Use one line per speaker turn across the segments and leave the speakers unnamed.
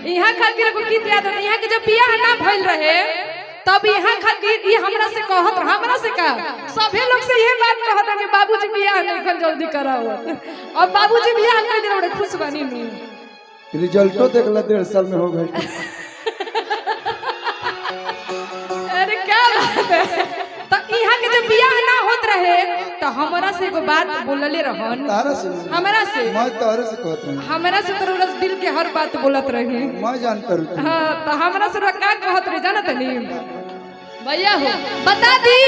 यहाँ खातिर एगो गीत याद होता यहाँ के जब बियाह ना भइल रहे तब यहाँ खातिर ये हमरा से कहत हमरा से का सभे लोग से ये बात कहत कि बाबूजी बियाह नहीं कर जल्दी कराओ और बाबूजी बियाह कर दे बड़े खुश बनी नी
रिजल्टो देखला 1.5 साल में हो गई।
अरे क्या बात है तो यहाँ के जब बियाह ना होत रहे तो हमरा से एगो बात बोलले रहन
तारा से
हमरा से
मैं तारा से कहत रही
हमरा से तो रस दिल के हर बात बोलत रहे
मैं जानता हूं।
हां तो हमरा से का कहत रहे जानत नहीं भैया हो बता दी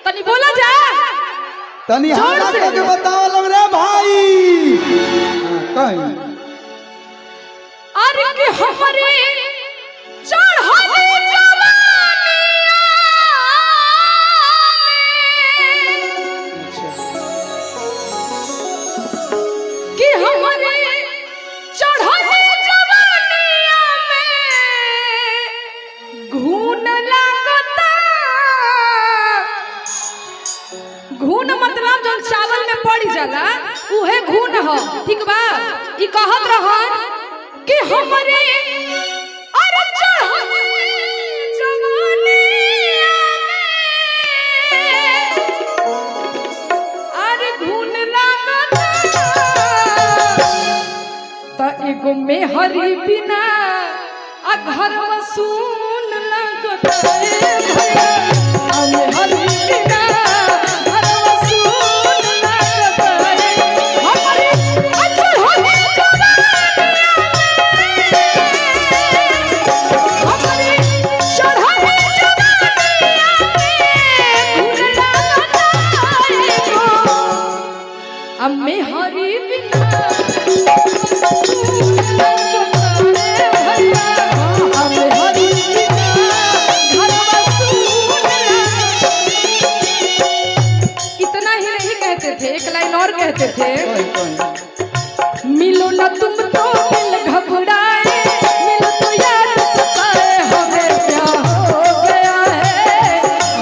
तनी बोला जा
तनी हमरा के बताओ लग रे भाई कहीं
अरे कि हमरे चढ़ले जवानिया कि हमरे चढ़ले जवानिया में घून लागता घून मतलब जो चावल में पड़ जाला उहे घून ह ठीक बा ई कहत रहन कि हमरे अरे चढ़ले जवानिया में अरे घून लागता त एगो मेहरी बिना आ घरवा सुन लगता ए भैया आ मेहरी बिना घरवा सुन लगता ए हमरे अच्छा होने जवानिया हमरे चढ़ले जवानिया में घून लागता एगो आ मेहरी बिना इतना ही नहीं कहते थे एक लाइन और कहते थे मिलो ना तुम तो दिल घबराए मिलो तो याद सताए हमें क्या हो गया है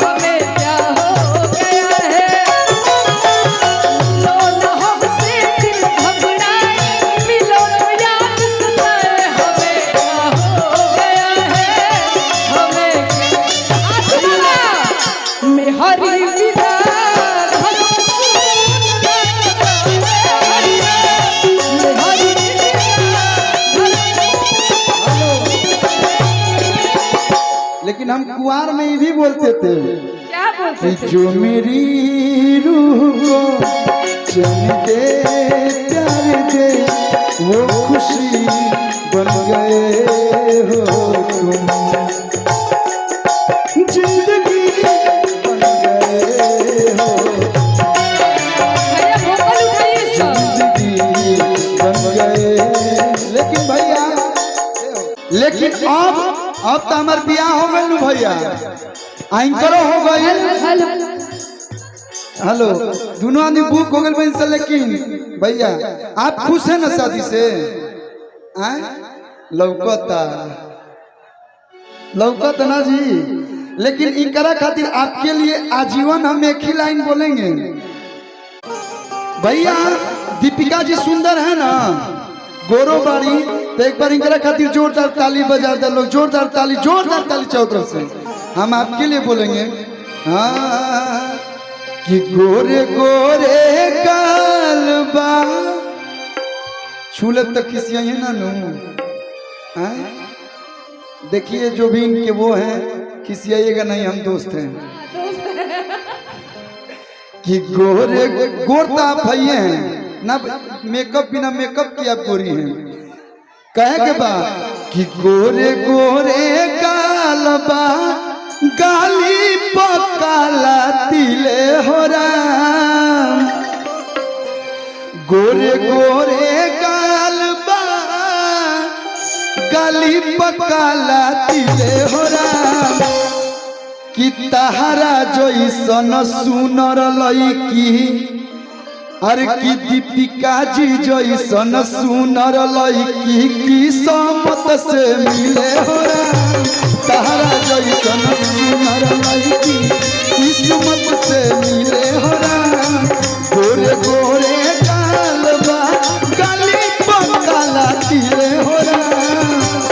हमें क्या हो गया है मिलो ना हमसे दिल घबराए मिलो तो याद सताए हमें क्या हो गया है हमें आसमाना में हरी विदा
लेकिन हम कुआर में ये भी बोलते थे
क्या बोलते थे
जो मेरी रूह को चैन दे प्यार दे वो खुशी बन गए हो तुम जिंदगी बन गए हो
भैया भोकल उठाइए सब
जिंदगी बन गए। लेकिन भैया लेकिन अब तो हमार बियाह हो गए भैया एंकरो हो गए
हेलो
हेलो दोनों आदमी बुक हो गए से। लेकिन भैया आप खुश है ना शादी से लौकता लौकता ना जी। लेकिन इनकरा खातिर आपके लिए आजीवन हम एक ही लाइन बोलेंगे भैया। दीपिका जी सुंदर है ना गोरो बाड़ी तो एक बार इनकरा खातिर जोरदार ताली बजा दे लोग। जोरदार ताली चारों तरफ से हम आपके लिए बोलेंगे। हाँ कि गोरे गोरे कालबा छूले तक किसी है ना नू। देखिए जो भी इनके वो हैं किसी आइएगा नहीं, हम दोस्त हैं। कि गोरे गोरता आप भैया हैं ना, मेकअप बिना मेकअप की आप गोरी हैं। कहे के बाद कि गोरे गोरे कालबा गाली पकाला तिले हो राम। गोरे गोरे कालबा गाली पकाला तिले हो राम। कि तहारा जैसन सुनर लईकी अरे की दीपिका जी जैसन सुनर लईकी किस्मत से मिले हो राम। तहारा जैसन सुनर लईकी किस्मत से मिले हो राम। गोरे गोरे कालबा गली पकाला तिले हो राम।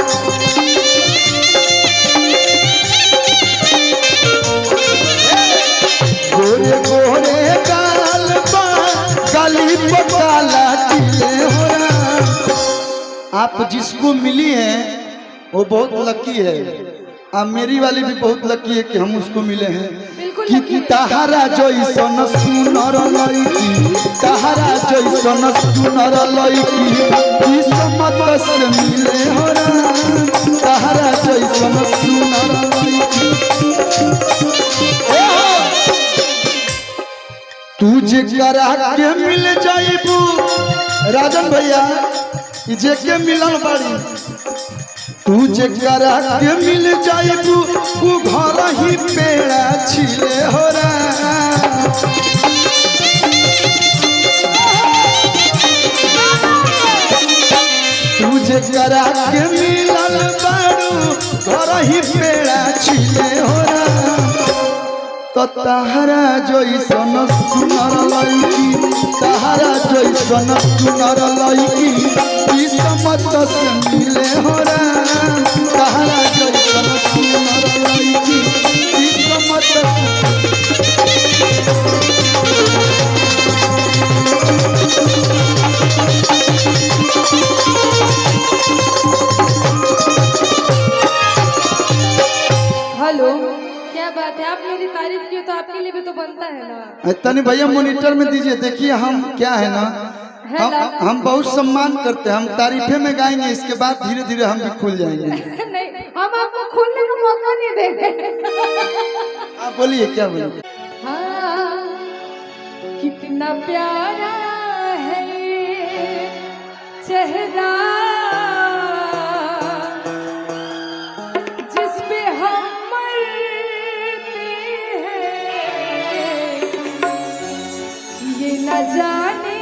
आप जिसको मिली है वो बहुत लकी है। अब मेरी वाली भी बहुत लकी है कि हम उसको मिले हैं।
बिल्कुल
कि
लकी है।
तहरा जैसन सुनर लड़की, तहरा जैसन सुनर लड़की किस्मत से मिले हो राम। तहरा जैसन सुनर लड़की तुझे करा के मिल जाइबू राजन भैया, जे के मिलन बाड़ी तुझे करा के मिल जाइबू तू घर ही पेड़ा छिले हो राम। तुझे करा के मिलन बाड़ू घर ही पेड़ा छिले हो राम। तो तहरा जैसन सुनर लड़की, तहरा जैसन सुनर लड़की किस्मत से मिले हो राम। तहरा जैसन सुनर लड़की किस्मत
हेलो, क्या बात है? आप मेरी तारीफ की तो आपके लिए भी तो बनता है ना।
तनी भैया मॉनिटर में दीजिए, देखिए हम क्या है ना, हम बहुत सम्मान करते हैं। हम तारीफे में गाएंगे, इसके बाद धीरे धीरे हम भी खुल जाएंगे।
नहीं, हम आपको खुलने का मौका नहीं देंगे।
आप बोलिए, क्या बोलिए?
हाँ, कितना प्यारा है ये चेहरा जिस पे हम मरते हैं, ये न जाने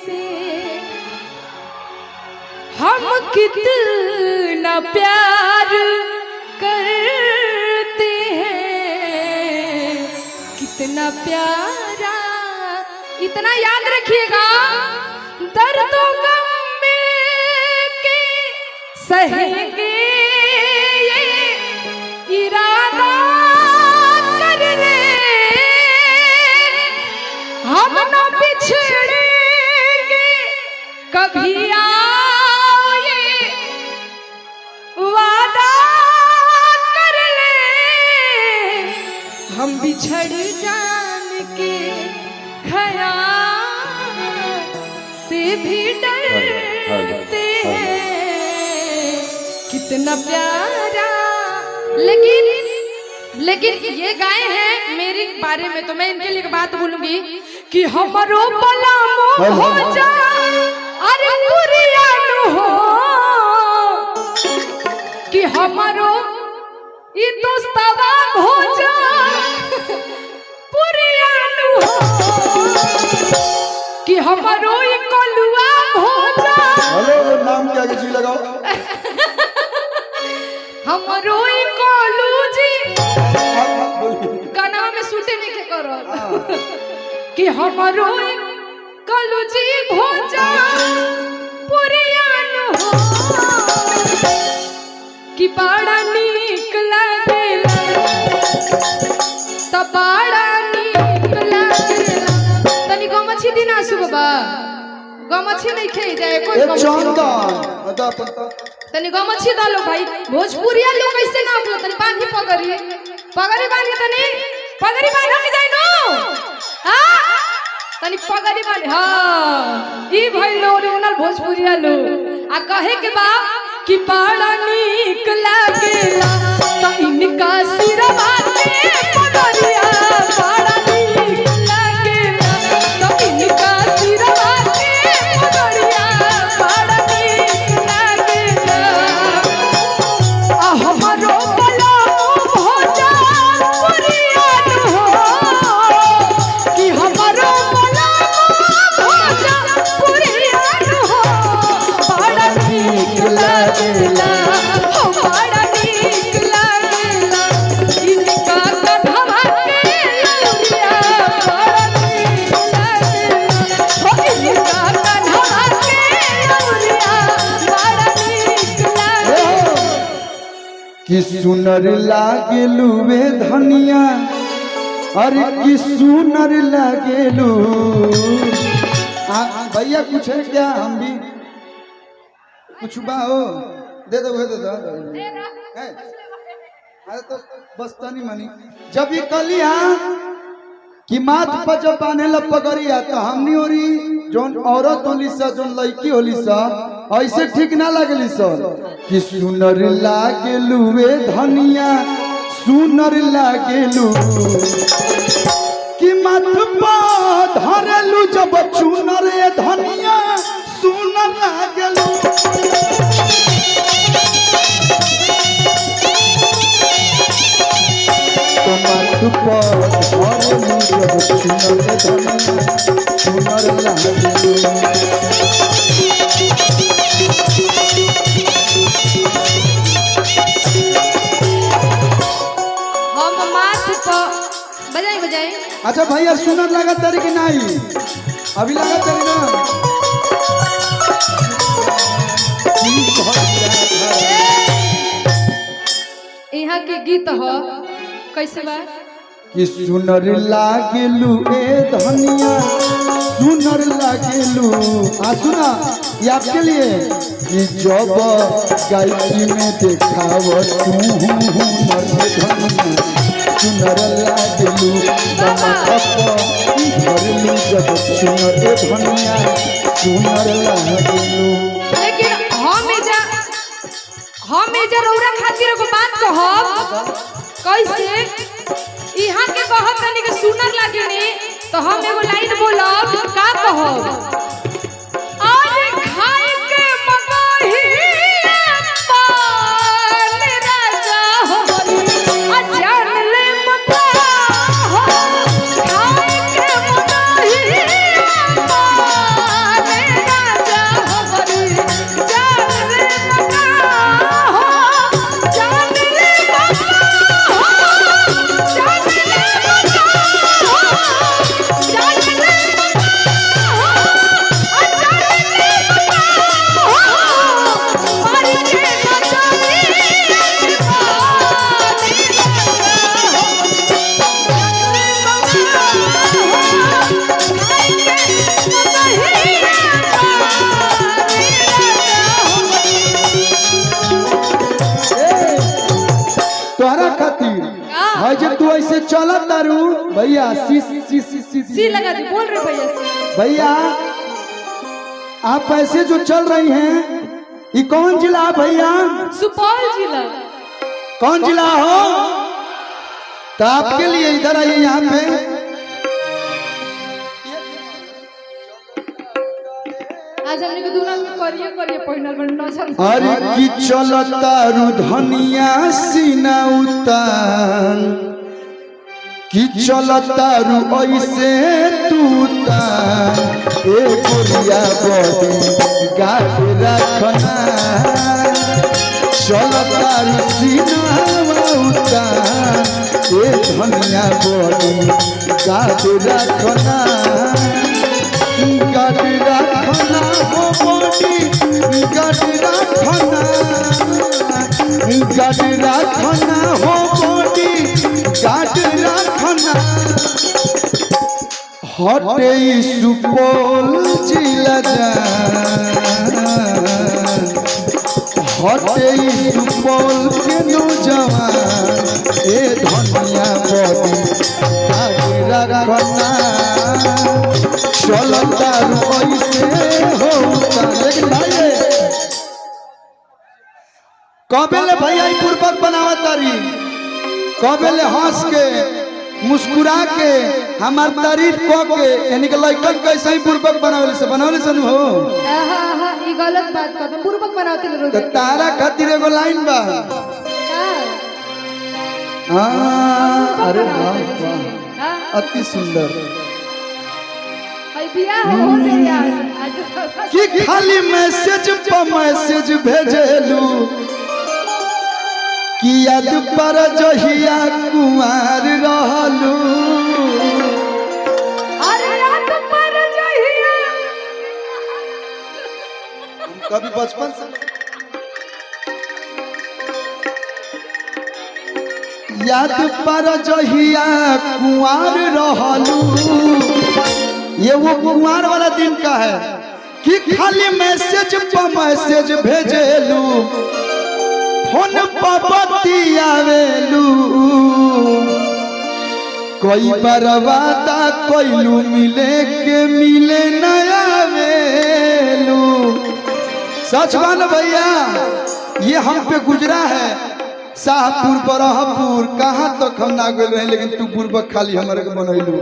से हम कितना प्यार करते हैं, कितना प्यारा। इतना याद रखिएगा, दर्दों गम मिलके सहेंगे, ये इरादा कर ले हम न बिछड़ेंगे कभी। आओ ये वादा कर ले हम बिछड़ जान के ख्याल से भी डरते हैं, कितना प्यारा। लेकिन ये गाए हैं मेरे बारे में, तो मैं इनके लिए एक बात बोलूंगी कि हमरो पलामो हो जा, अरे पुरियानु हो, कि हमारो ई दोस्तवा हो जा, पुरियानु हो, कि हमारो ई कोलुआ हो जा।
हेलो, नाम क्या किसी लगाओ?
हमारो ई कोलू जी गाना में शूटिंग नहीं के करो, कि हमारो ई कोलू जी हो जा, पुरियानु हो, कि बड़ा नीक लागेला, त बड़ा नीक लागेला। तनी गमछी दिन आसु बाबा, गमछी नहीं खेई जाए कोई तनी गमछी डालो भाई। भोजपुरिया लोग कैसे ना बोलो, तनी बांधी पगड़ी, पगड़ी बांधी, तनी पगड़ी बांध के जाई नो। हां, तनी पगड़ी बांध। हां, ई भाई लो ओरिजिनल भोजपुरिया लो। आ कहे के बा कि बड़ा नीक लागेला त इनका सिरवा के पगड़िया, बड़ा नीक लागेला त इनका सिरवा के पगड़िया, बड़ा नीक लागेला। आ हमरो पलामो हो जा, पुरियानु हो, कि हमरो पलामो हो जा, पुरियानु हो, बड़ा नीक लागेला, हो बड़ा नीक लागेला, इनका कन्हवा के लौरिया, बड़ा नीक लागेला, हो इनका कन्हवा के लौरिया, बड़ा नीक लागेला।
कि सुनर लागेलू वे धनिया, अरे कि सुनर लागेलू। भैया कुछ है क्या? हम भी कुछ बा हो दे दो अरे तो बस तनी मनी जब ये कलिया कि माथ पर जब बांधे ला पगड़िया तो हमनी ओरी जोन औरत होली सा जोन लड़की होली सा ऐसे ठीक ना लगली सर कि सुनर लागेलू वे धनिया सुनर लागेलू कि माथ पर धरेलू जब चुनर धनिया सुनर लागेलू माथ पर धरेलू जब चुनर धनिया सुनर लागेलू
बजाई
अच्छा भैया सुनर लगा तारी कि नहीं अभी लगा तारी ना
यहाँ के गीत हो कैसे बा
कि सुनर लागेलू ए धनिया सुनर लागेलू सुना ये आपके लिए कि जब गायकी में देखाव तू हुनर धनिया सुनर लागेलू धरलू जब सुनर धनिया सुनर लागेलू
लेकिन हम एजा रौरा खातिर एगो बात कहब कैसे इहां के कहत तनी के सुनर लागेनी तो हम एगो लाइन बोलब का कहब आज खाए के मगहिया पाल राजा हो आ जान ले मता हो खाए के मगहिया पाल राजा हो जान ले मता हो जान ले मता हो जान ले मता हो जान ले
तोहरा खातिर है जे तू ऐसे चला तारू भैया
सी लगा दी बोल रहे भैया सी
भैया आप ऐसे जो चल रही हैं ये कौन जिला है भैया
सुपौल जिला
कौन जिला हो तो आपके लिए इधर आइए यहाँ पे
आज हमने के दूना में करिए पहिनल बन नजर
अरे की चलता रु धनिया सीना उतान की चलता रु ऐसे तूता ए गोरिया बड़ी गाड़ रखना चलता रु सीना उतान ए धनिया बड़ी गाड़ रखना गाड़ रखना हो बड़ी गाड़ रखना गाड़ रखना हो बड़ी गाड़ रखना हटे सुपौल जिला हटे सुपौल के नौजवान ए धनिया बड़ी गाड़ रखना चलता ऐसे होता लेकिन भाई कबेले भैया पूर्वक बनावा तारी कबेले हंस के मुस्कुरा के हमार तारीफ क के यानी कि लइकन कैसे ही पूर्वक बनावले से हो
ई गलत बात कर तुम पूर्वक बनावते लोग
तो तारा खातिर एगो लाइन बा हां अरे वाह वाह अति सुंदर
हो जाए
कि खाली मैसेज पर मैसेज भेजेलू कि याद पर जहिया कुमार रहलू
अरे याद पर जहिया
कभी बचपन से याद पर जहिया कुमार रहलू ये वो कुमार वाला दिन का है कि खाली मैसेज पर मैसेज भेजेलू फोन पर बतियावेलू कोई बार वादा कोइलू मिले के मिले न आवेलू। सच बात भैया ये हम पे गुजरा है शाहपुर बरहपुर कहाँ तक हम ना गए रहे लेकिन तू पूर्वक खाली हमारे को बनैलू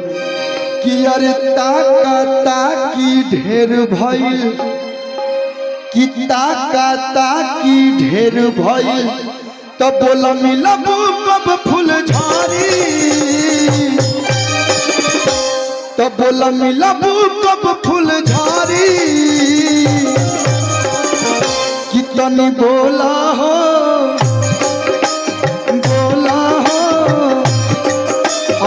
कि अरे ताका ताकी ढेर भइल कि ताका ताकी ढेर भइल तो बोल मिलबू कब फूल झाड़ी तो बोल मिलबू कब फूल झाड़ी कि तनी बोला हो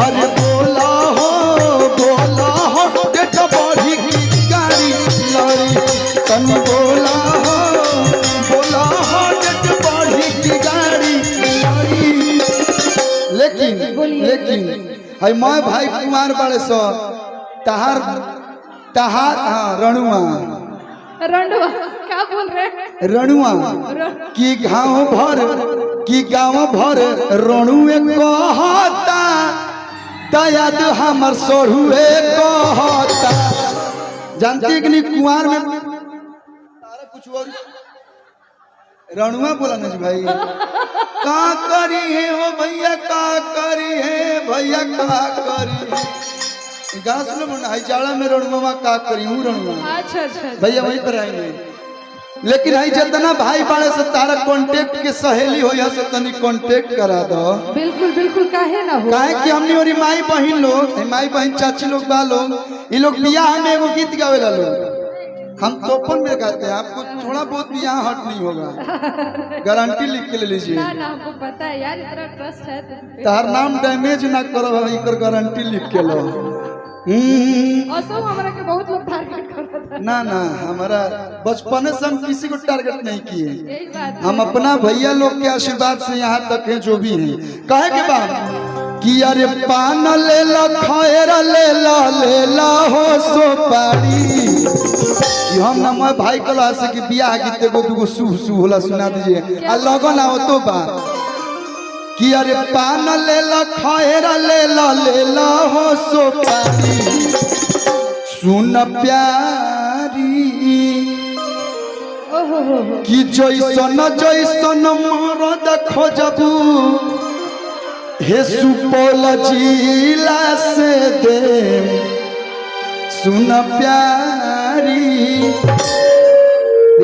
अरे बोला हो डेट बढ़ी की गाड़ी लड़ी तनी बोला हो डेट बढ़ी की गाड़ी लड़ी। लेकिन है मैं भाई कुमार बड़े सो तहार हाँ रणुआ
क्या बोल रहे
रणुआ की गाँव भर रणुए कहता दयाद हमर सोढ़ुए कहता। जानती कि नहीं कुआर में कुछ और रणुआ बोला नहीं भाई का करी है ओ भैया का करी है भैया का करी गाना सुनो मुन्ना जाड़ा में रणुआ का करी हूँ रणुआ।
अच्छा
भैया वहीं पर आएंगे लेकिन आई जितना भाई बाड़े से तारा कांटेक्ट के सहेली हो या से तनी कांटेक्ट करा दो।
बिल्कुल काहे ना हो
काहे कि हमनी और माई बहन चाची लोग बा लोग ये लोग बियाह में एगो गीत गावेला लोग हम तोपन में गाते हैं आपको थोड़ा बहुत भी यहाँ हट नहीं होगा गारंटी लिख के ले लीजिए।
ना हमको पता है यार इतना ट्रस्ट है
तार नाम डैमेज ना करो इकर गारंटी लिख के लो।
हमारा के बहुत लोग टारगेट कर रहा था।
ना हमारा बचपन से हम किसी को टारगेट नहीं किए हम अपना भैया लोग के आशीर्वाद से यहाँ तक हैं जो भी हैं। कहे के बाद कि अरे पान ले ला खैर ले ला हो सुपारी हम ना मैं भाई कला से कि बियाह गीत को दुगो सु होला सुना दीजिए आ लगन आओ तो बात कि अरे पान ले ला खैर ले ला हो सुपारी सुन प्यारी कि जैसन मरद खोजबू हे सुपौल जिला से दे सुन प्यारी।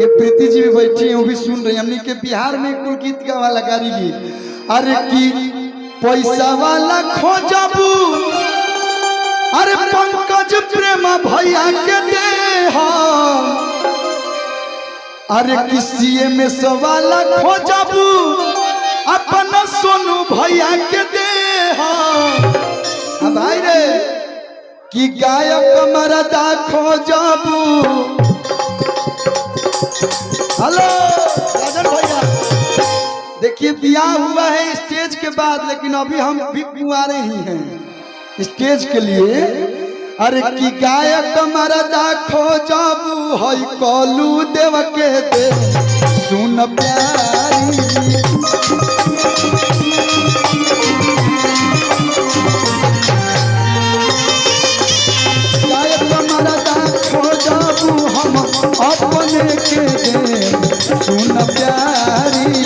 ये प्रीति जी भी बैठी हैं वो भी सुन रही हमने के बिहार में कुल गीत का वाला गारी गीत अरे की पैसा वाला खोजबू अरे पंकज प्रेम भैया के दे अरे किसी में सवाला खोजबू अपना सोनू भैया के दे भाई रे कि गायक मरदा खोजबू। हेलो राजन भैया देखिए बियाह हुआ है स्टेज के बाद लेकिन अभी हम भी कुंवारे ही हैं स्टेज के लिए। अरे की गायक मरदा खोजबू हई कलू देव के दे सुन प्यारी गायक मरदा खोजबू हम अपने के दे सुन प्यारी।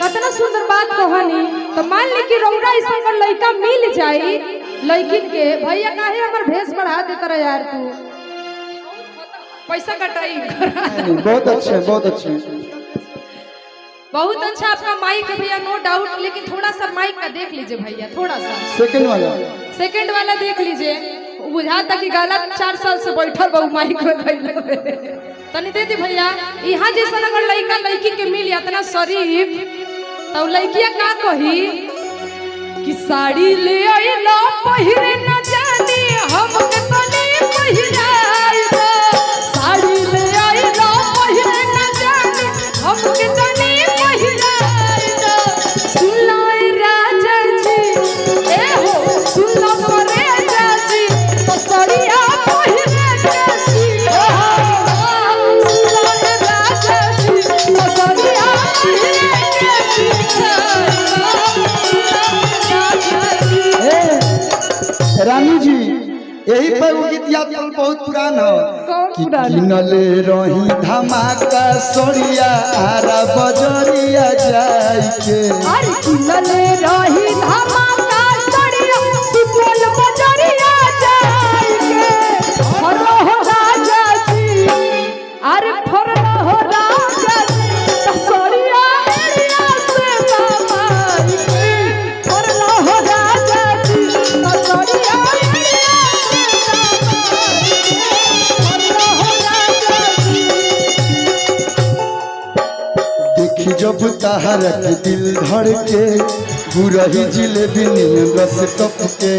कितना सुंदर बात कहानी तो मान ली कि रौरा ऐसा लड़का मिल जाई लड़किन के भैया काहे हमर भेष बढ़ा देता रहा यार तू पैसा कटाई
बहुत अच्छे
बहुत अच्छा आपका माइक है भैया नो डाउट लेकिन थोड़ा सा माइक का देख लीजिए भैया थोड़ा सा सेकंड वाला देख लीजिए बुझा तक कि गाला 4 साल से बैठल बहु माइक में तनी दे दी भैया यहाँ जैसा अगर लड़का लड़की के मिल इतना शरीफ तो लड़किया का कही कि साड़ी ले आइला पहिरे न जानी हम के तनी पहिराई साड़ी ले आइला पहिरे न जानी हम के तनी पहिराई सुन
रानी जी यही पर वो गीत याद कल बहुत पुरान हो
कौन
कि
पुराना?
किनले रही धमाका सोरिया आरा बजरिया जाई के
अरे किनले रही धमाका सड़िया सुपौल बजरिया जाई के फरलो हो राजा जी अरे फरलो हो राजा जी सड़िया एरिया से बाबाई के फरलो हो राजा जी सड़िया एरिया से बाबाई के फरलो हो राजा जी।
देखी जब तहरा के दिल धड़ के गुरही जिलेबी नियन रस टप के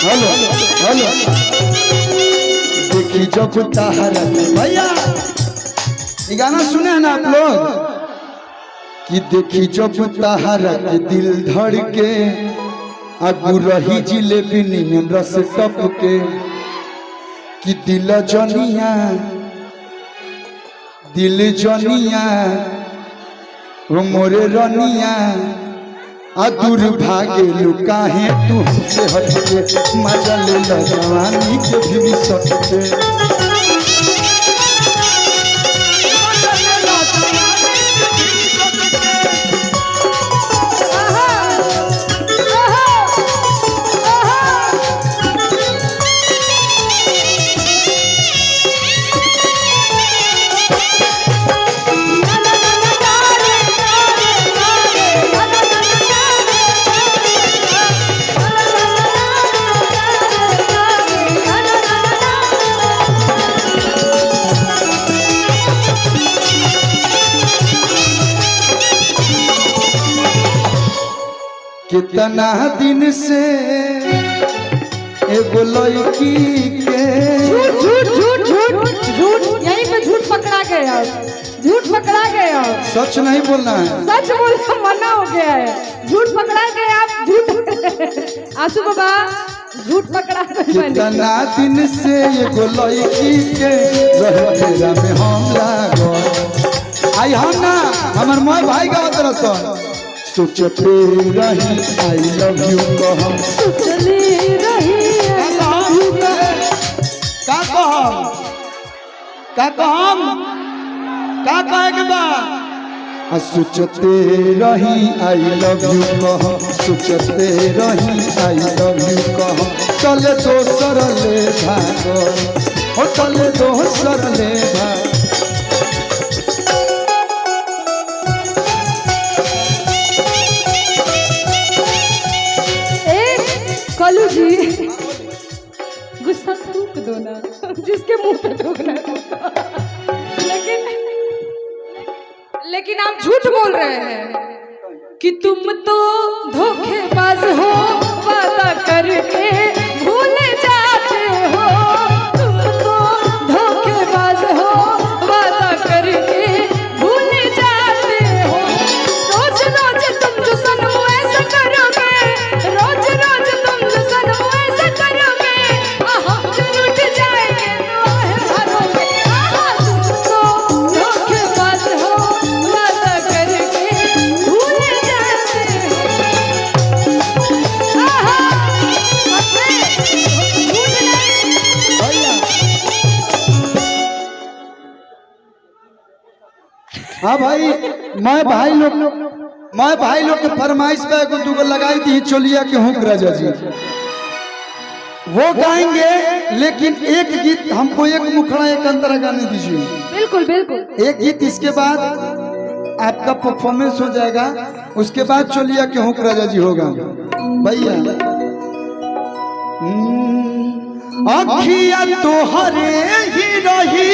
हेलो हेलो देखी जब तहरा के भैया ये गाना सुने हैं ना आप लोग कि देखी जब तहरा के दिल धड़ के आ गुरही जिलेबी नियन रस टप के कि दिल जनिया वो मोरे रनिया आ दूर भागे लुकाहे तू से हटके मजा ले ला जवानी के भी सटके कितना दिन से एगो लड़की के
झूठ झूठ झूठ झूठ यहीं पे झूठ पकड़ा गया झूठ पकड़ा गया
सच नहीं बोलना है
सच बोलना मना हो गया है झूठ पकड़ा गया आप झूठ आंसू बाबा झूठ पकड़ा गए
कितना दिन से एगो लड़की के रहेरा में हम लागल आई हम ना हमर मोय भाई का तरह सोचते रही आई लव यू कहम
सोचली रही
का कहे के बा सोचते रही आई लव यू कहम सोचते रही आई लव यू कहम चले दोसर ले भागो हो चले दोसर ले भागो
कलू जी गुस्सा थूक दो ना जिसके मुंह पे थूकना लेकिन आप झूठ बोल रहे हैं कि तुम तो धोखेबाज हो वादा करके भूल जाते हो तुम तो धोखेबाज हो वादा करके भूल जाते हो रोज रोज तुम जो सनम ऐसा करोगे रोज रोज तुम जो सनम ऐसा करोगे हम टूट जाएंगे भरोगे तुम तो धोखेबाज हो वादा करके भूल जाते
हाँ भाई मैं भाई लोग के फरमाइश पे एगो दूगो लगाई थी चोलिया के हुक राजा जी वो गाएंगे लेकिन एक गीत हमको एक मुखड़ा एक अंतरा गाने दीजिए
बिल्कुल बिल्कुल
एक गीत इसके बाद आपका परफॉर्मेंस हो जाएगा उसके बाद चोलिया के हुक राजा जी होगा भैया अखिया तोहरे ही रही